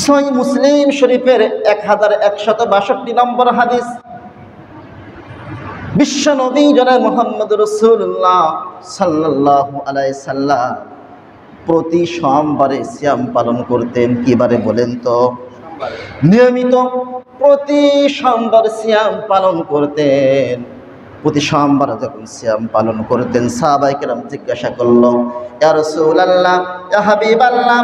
সহিহ মুসলিম শরীফের 1162 নম্বর হাদিস। বিশ্ব নবী জনাব মুহাম্মদ রাসূলুল্লাহ সাল্লাল্লাহু আলাইহি সাল্লাম প্রতি সোমবারে সিয়াম পালন করতেন। কিবারে বলেন তো? নিয়মিত প্রতি সোমবার সিয়াম পালন করতেন। প্রতি সোমবার যখন সিয়াম পালন করতেন, সাহাবায়ে কেরাম জিজ্ঞাসা করলো, ইয়া রাসূলুল্লাহ, ইয়া হাবিবাল্লাহ,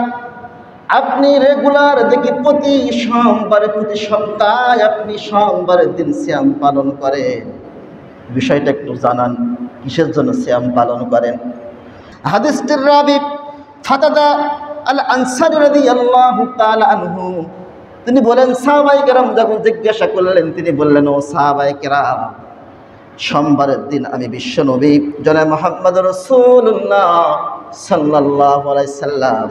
আপনি রেগুলার দেখি প্রতি সোমবারে, প্রতি সপ্তাহে আপনি সোমবারের দিন সিয়াম পালন করেন, বিষয়টা একটু জানান, কিসের জন্য সিয়াম পালন করেন? হাদিসটির রাবী ফাতাদা আল আনসারী রাদিয়াল্লাহু তাআলা আনহু, তিনি বলেন, সাহাবায়ে কেরাম যখন জিজ্ঞাসা করলেন, তিনি বললেন, ও সাহাবায়ে কেরাম, সোমবারের দিন আমি বিশ্ব নবী জনাব মুহাম্মদ রাসূলুল্লাহ সাল্লাল্লাহু আলাইহি সাল্লাম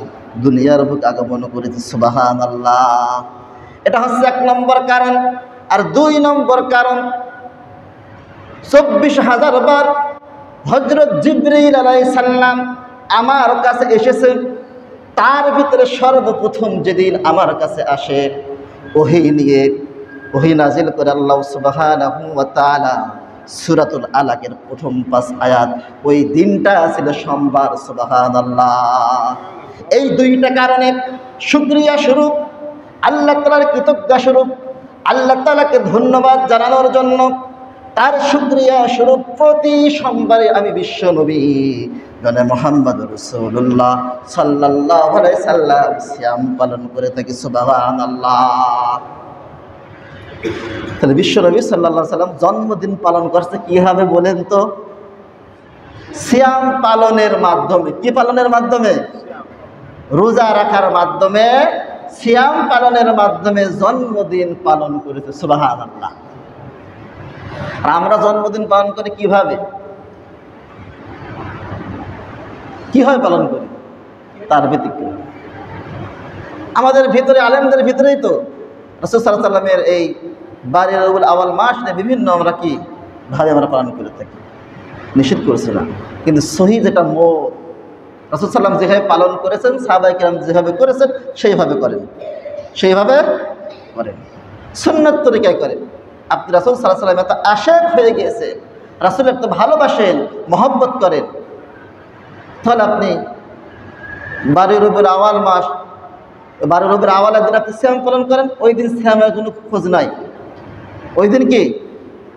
দুনিয়ার বুকে আগমন করেছি। সুবহানাল্লাহ। এটা হচ্ছে 1 নম্বর কারণ। আর 2 নম্বর কারণ, 24,000 বার হযরত জিবরীল আলাইহিস সালাম আমার কাছে এসেছেন। তার ভিতরে সর্বপ্রথম যেদিন আমার কাছে আসে ওহী নিয়ে, ওহী নাজিল করে আল্লাহ সুবহানাহু ওয়া তাআলা সূরাতুল আলাকের প্রথম 5 আয়াত, ওই দিনটা ছিল সোমবার। সুবহানাল্লাহ। এই 2টা কারণে শুকরিয়া স্বরূপ, আল্লাহ তাআলার কৃতজ্ঞতা স্বরূপ, আল্লাহ তাআলাকে ধন্যবাদ জানানোর জন্য, তার শুকরিয়া স্বরূপ প্রতি সোমবারে আমি বিশ্ব নবী জনাব মুহাম্মদ রাসূলুল্লাহ সাল্লাল্লাহু আলাইহি সাল্লাম সিয়াম পালন করে থাকি। সুবহানাল্লাহ। তাহলে বিশ্ব নবী সাল্লাল্লাহু আলাইহি সাল্লাম জন্মদিন পালন করছে কিভাবে বলেন তো? সিয়াম পালনের মাধ্যমে। কি পালনের মাধ্যমে? রোজা রাখার মাধ্যমে, সিয়াম পালনের মাধ্যমে জন্মদিন পালন করেছে। সুবহানাল্লাহ। আর আমরা জন্মদিন পালন করি কিভাবে? কিভাবে পালন করি? তার ব্যতিক্রম আমাদের ভিতরে, আলেমদের ভিতরেই তো রাসূল সাল্লাল্লাহু আলাইহি সাল্লামের এই বারই রবিউল আউয়াল মাস নিয়ে বিভিন্ন আমরা কি ভাবে আমরা পালন করে থাকি, নিষেধ করছি না। কিন্তু সহিহ যেটা মত, রাসূল সাল্লাল্লাহু আলাইহি সাল্লাম যেভাবে পালন করেছেন, সাহাবায়ে কেরাম যেভাবে করেছেন, সেইভাবে করেন, সেইভাবে করেন, সুন্নাত তরিকায় করেন। আপনি রাসূল সাল্লাল্লাহু আলাইহি সাল্লাম এত আশেক হয়ে গিয়েছে, রাসূল এত ভালোবাসেন, মহব্বত করেন, তাহলে আপনি 12 রবিউল আউয়াল মাস, 12 রবিউল আউয়ালের দিন আপনি সিয়াম পালন করেন, ওই দিন সিয়ামের কোনো খোঁজ নাই, ওই দিন কি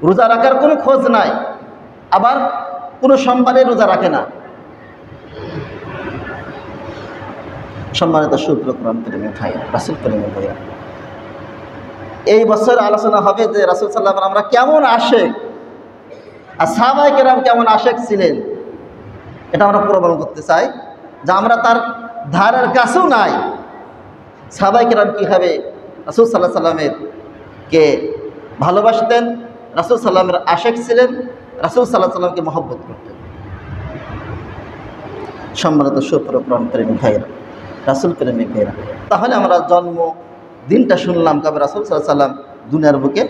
রোজা রাখার কোনো খোঁজ নাই, আবার কোনো সোমবারে রোজা রাখে না। সম্মানিত সূত্র কোরআন প্রেমী ভাই, রাসূল প্রেমী ভাইয়া, এই বছর আলোচনা হবে যে রাসূল সাল্লাল্লাহু আলাইহি ওয়াসাল্লাম আমরা কেমন আশেক আর সাহাবায়ে কেরাম কেমন আশেক ছিলেন, এটা আমরা প্রমাণ করতে চাই যে আমরা তার ধারের কাছেও নাই। সাহাবায়ে কেরাম কীভাবে রাসূল সাল্লাল্লাহু আলাইহি ওয়াসাল্লামের কে ভালোবাসতেন, রাসূল সাল্লাল্লাহু আলাইহি ওয়াসাল্লামের আশেক ছিলেন, রাসূল সাল্লাল্লাহু আলাইহি ওয়াসাল্লামকে মহব্বত করতেন। সম্মানিত সুপ্রকরণ প্রেমী ভাইরা, রাসূল প্রেমী ভাইরা, তাহলে আমরা জন্ম দিনটা শুনলাম কবে রাসূল সাল্লাল্লাহু আলাইহি ওয়াসাল্লাম দুনিয়ার বুকে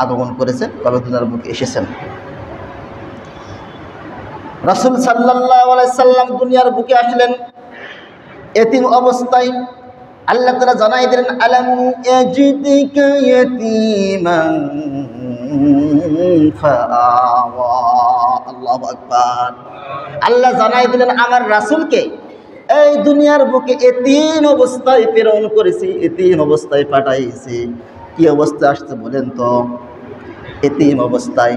আগমন করেছেন, কবে দুনিয়ার বুকে এসেছেন। রাসূল সাল্লাল্লাহু আলাইহি সাল্লাম দুনিয়ার বুকে আসলেন এতিম অবস্থায়। আল্লাহ তাআলা জানাই দিলেন, আলাম ইয়াজিদিকা ইয়াতীমান ফাআওয়া। আল্লাহু আকবার। আল্লাহ জানাই দিলেন আমার রাসূলকে এই দুনিয়ার বুকে এতিম অবস্থায় প্রেরণ করেছি, এতিম অবস্থায় পাঠাইছি। কি অবস্থায় আসছে বলেন তো? এতিম অবস্থায়।